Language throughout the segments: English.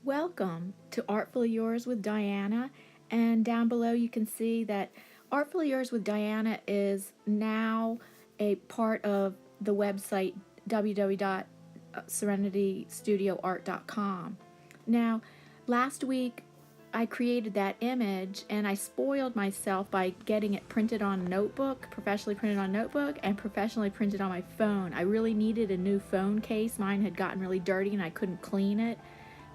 Welcome to Artfully Yours with Diana, and down below you can see that Artfully Yours with Diana is now a part of the website www.serenitystudioart.com. Now, last week I created that image and I spoiled myself by getting it printed on a notebook, professionally printed on a notebook, and professionally printed on my phone. I really needed a new phone case. Mine had gotten really dirty and I couldn't clean it.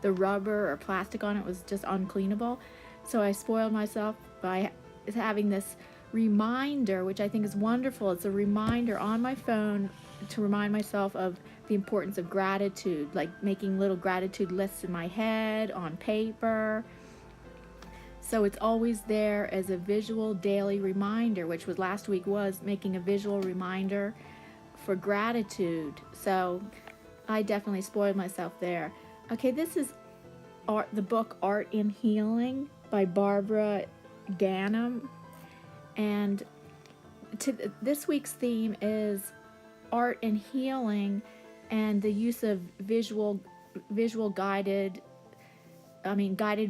The rubber or plastic on it was just uncleanable. So I spoiled myself by having this reminder, which I think is wonderful. It's a reminder on my phone to remind myself of the importance of gratitude, like making little gratitude lists in my head, on paper. So it's always there as a visual daily reminder, which was last week was making a visual reminder for gratitude. So I definitely spoiled myself there. Okay, this is the book Art in Healing by Barbara Ganim. And this week's theme is art and healing and the use of guided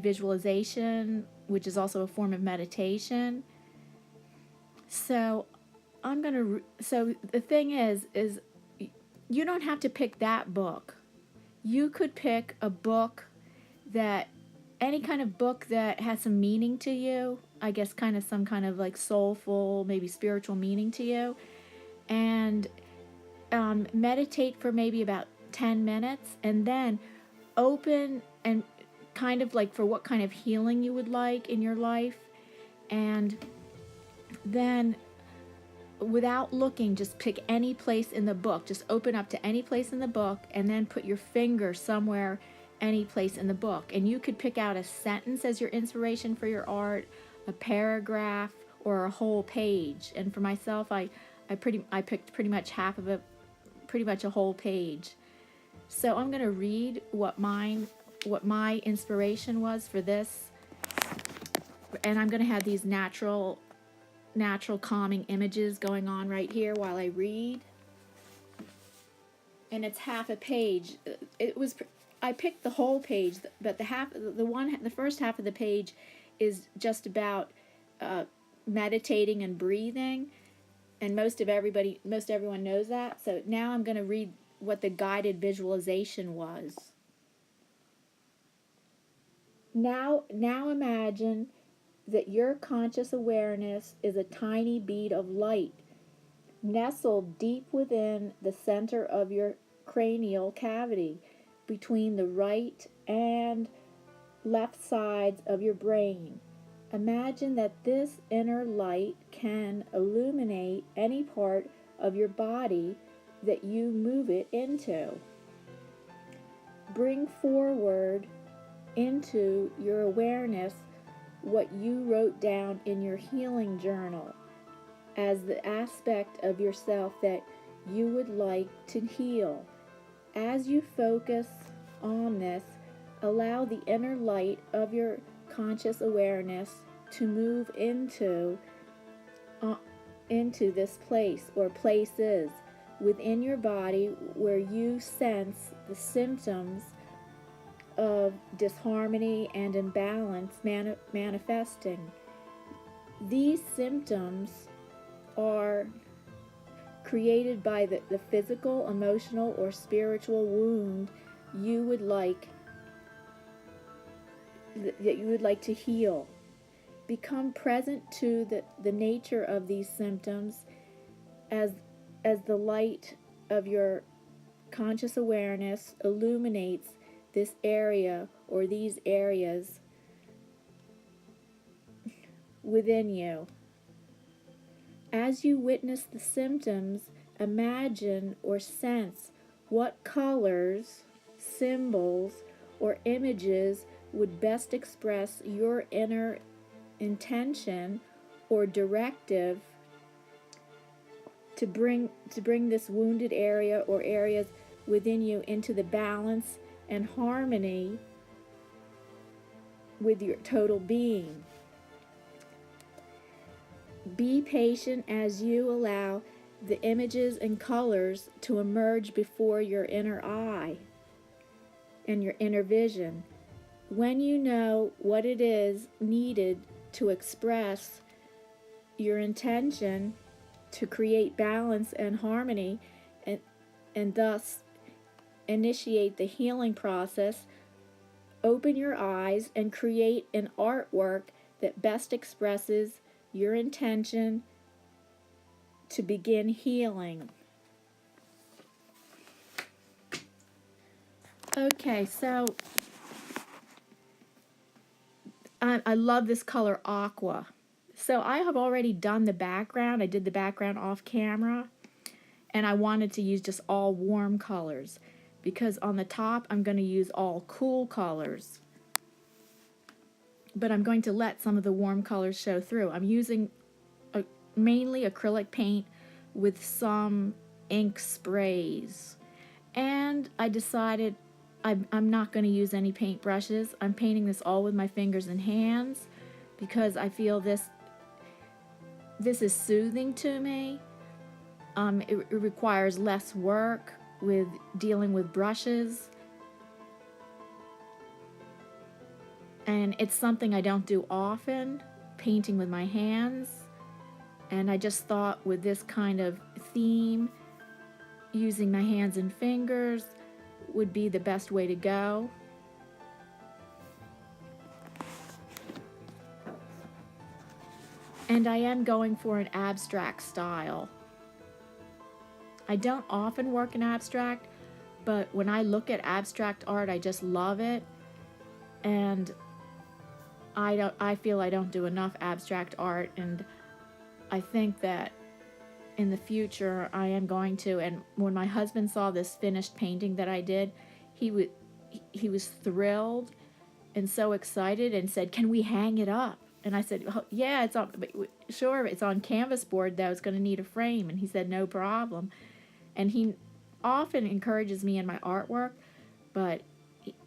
visualization, which is also a form of meditation. So so the thing is you don't have to pick that book. You could pick a book any kind of book that has some meaning to you, I guess some kind of like soulful, maybe spiritual meaning to you, and meditate for maybe about 10 minutes, and then open and kind of like for what kind of healing you would like in your life, and then without looking, just pick any place in the book. Just open up to any place in the book and then put your finger somewhere, any place in the book. And you could pick out a sentence as your inspiration for your art, a paragraph, or a whole page. And for myself, I picked pretty much a whole page. So I'm going to read what my inspiration was for this. And I'm going to have these natural calming images going on right here while I read. And it's half a page. I picked the whole page, but the first half of the page is just about meditating and breathing, and most everyone knows that. So now I'm going to read what the guided visualization was. Now imagine that your conscious awareness is a tiny bead of light nestled deep within the center of your cranial cavity, between the right and left sides of your brain. Imagine that this inner light can illuminate any part of your body that you move it into. Bring forward into your awareness what you wrote down in your healing journal as the aspect of yourself that you would like to heal. As you focus on this, allow the inner light of your conscious awareness to move into this place or places within your body where you sense the symptoms of disharmony and imbalance manifesting. These symptoms are created by the physical, emotional, or spiritual wound you would like to heal. Become present to the nature of these symptoms as the light of your conscious awareness illuminates this area or these areas within you. As you witness the symptoms, imagine or sense what colors, symbols, or images would best express your inner intention or directive to bring this wounded area or areas within you into the balance and harmony with your total being. Be patient as you allow the images and colors to emerge before your inner eye and your inner vision. when you know what it is needed to express your intention to create balance and harmony, and thus initiate the healing process, open your eyes and create an artwork that best expresses your intention to begin healing. Okay, so I love this color aqua. So I have already done the background. I did the background off camera, and I wanted to use just all warm colors because on the top I'm going to use all cool colors. But I'm going to let some of the warm colors show through. I'm using mainly acrylic paint with some ink sprays. And I decided I'm not going to use any paint brushes. I'm painting this all with my fingers and hands because I feel this is soothing to me. It requires less work with dealing with brushes. And it's something I don't do often, painting with my hands. And I just thought with this kind of theme, using my hands and fingers would be the best way to go. And I am going for an abstract style. I don't often work in abstract, but when I look at abstract art, I just love it. And I feel I don't do enough abstract art, and I think that in the future I am going to. And when my husband saw this finished painting that I did, he was thrilled and so excited and said, "Can we hang it up?" And I said, "Oh, yeah, it's on, sure, it's on canvas board though. It's going to need a frame." And he said, "No problem." And he often encourages me in my artwork, but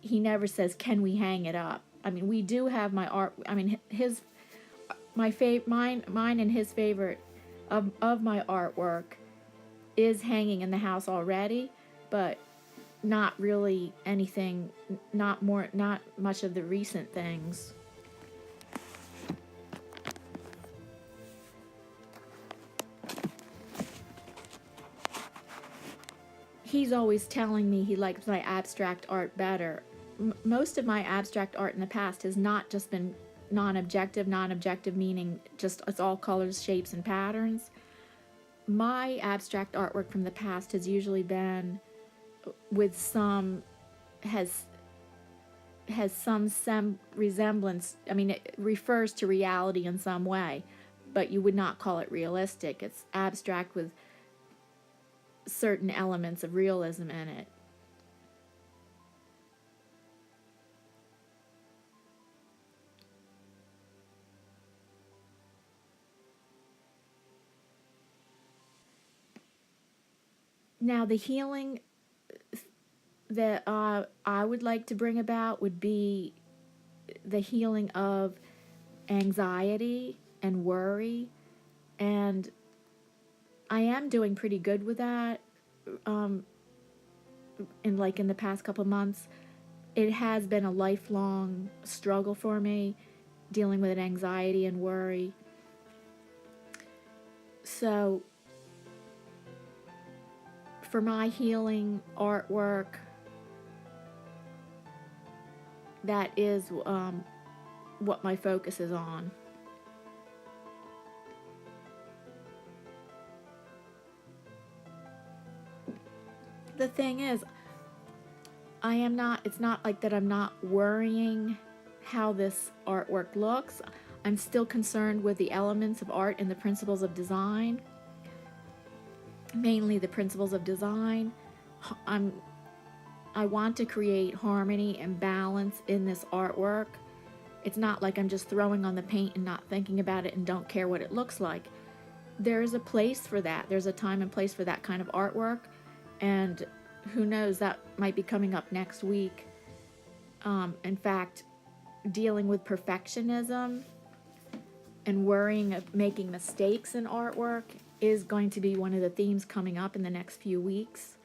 he never says, "Can we hang it up?" I mean, we do have my art. I mean, mine and his favorite of my artwork is hanging in the house already, but not really anything, not much of the recent things. He's always telling me he likes my abstract art better. Most of my abstract art in the past has not just been non-objective meaning just it's all colors, shapes, and patterns. My abstract artwork from the past has usually been with has some resemblance. I mean, it refers to reality in some way, but you would not call it realistic. It's abstract with certain elements of realism in it. Now, the healing that I would like to bring about would be the healing of anxiety and worry, and I am doing pretty good with that. In the past couple months, it has been a lifelong struggle for me, dealing with anxiety and worry. So for my healing artwork, that is what my focus is on. The thing is, it's not like that I'm not worrying how this artwork looks. I'm still concerned with the elements of art and the principles of design. Mainly the principles of design. I want to create harmony and balance in this artwork. It's not like I'm just throwing on the paint and not thinking about it and don't care what it looks like. There's a place for that. There's a time and place for that kind of artwork, and who knows, that might be coming up next week. In fact, dealing with perfectionism and worrying of making mistakes in artwork is going to be one of the themes coming up in the next few weeks.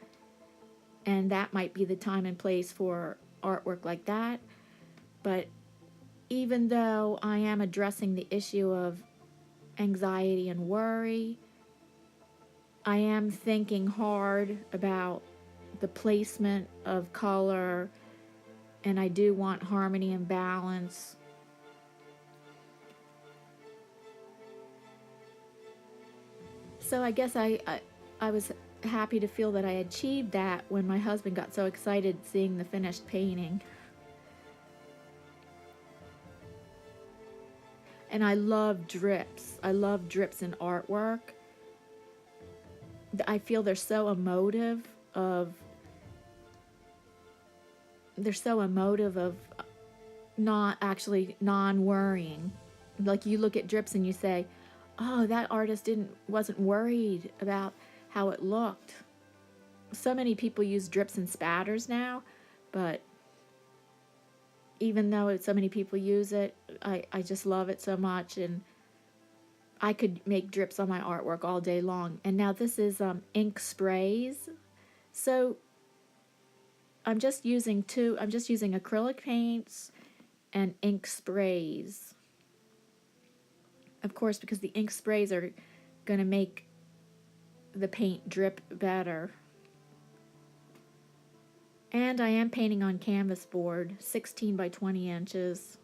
And that might be the time and place for artwork like that. But even though I am addressing the issue of anxiety and worry, I am thinking hard about the placement of color, and I do want harmony and balance. So I guess I was happy to feel that I achieved that when my husband got so excited seeing the finished painting. And I love drips. I love drips in artwork. I feel they're so emotive of not actually non-worrying. Like you look at drips and you say, oh, that artist wasn't worried about how it looked. So many people use drips and spatters now, but even though so many people use it, I just love it so much, and I could make drips on my artwork all day long. And now this is ink sprays. So I'm just using acrylic paints and ink sprays. Of course, because the ink sprays are going to make the paint drip better. And I am painting on canvas board, 16 by 20 inches.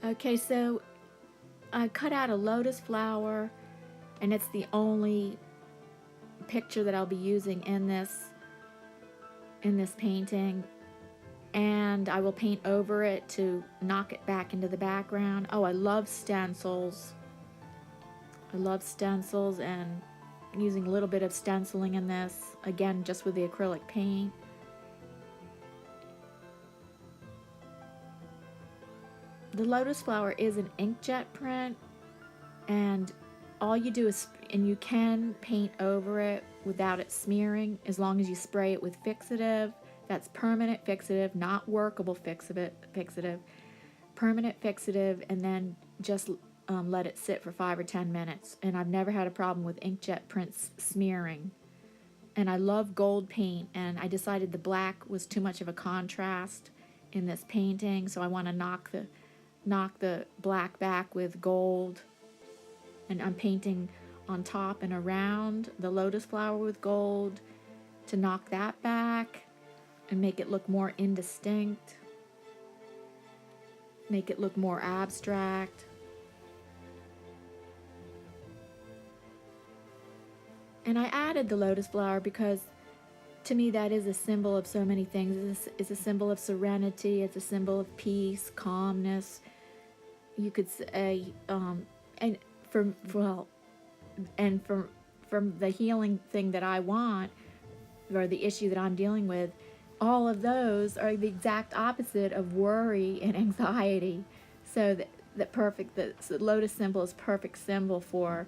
Okay, so I cut out a lotus flower, and it's the only picture that I'll be using in this painting, and I will paint over it to knock it back into the background. Oh, I love stencils. And using a little bit of stenciling in this, again just with the acrylic paint. The lotus flower is an inkjet print, and all you do is, and you can paint over it without it smearing, as long as you spray it with fixative. That's permanent fixative, not workable fixative. Permanent fixative, and then just let it sit for 5 or 10 minutes. And I've never had a problem with inkjet prints smearing. And I love gold paint, and I decided the black was too much of a contrast in this painting, so I want to knock the black back with gold. And I'm painting on top and around the lotus flower with gold to knock that back and make it look more indistinct, make it look more abstract. And I added the lotus flower because to me that is a symbol of so many things. It's a symbol of serenity, it's a symbol of peace, calmness. You could say, and from the healing thing that I want, or the issue that I'm dealing with, all of those are the exact opposite of worry and anxiety. So the lotus symbol is perfect symbol for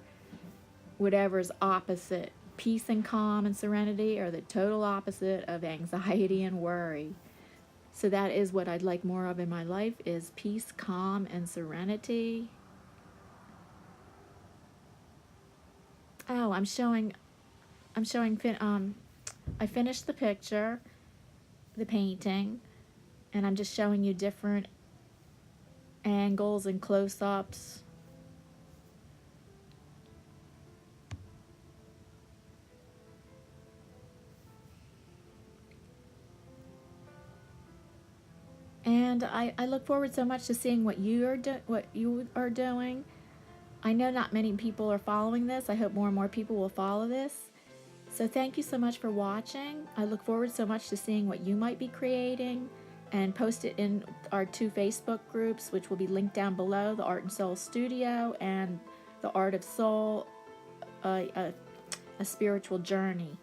whatever's opposite. Peace and calm and serenity are the total opposite of anxiety and worry. So that is what I'd like more of in my life, is peace, calm, and serenity. Oh, I finished the picture, the painting, and I'm just showing you different angles and close-ups. And I look forward so much to seeing what you are doing. I know not many people are following this. I hope more and more people will follow this. So thank you so much for watching. I look forward so much to seeing what you might be creating, and post it in our 2 Facebook groups, which will be linked down below, the Art and Soul Studio and the Art of Soul, a spiritual journey.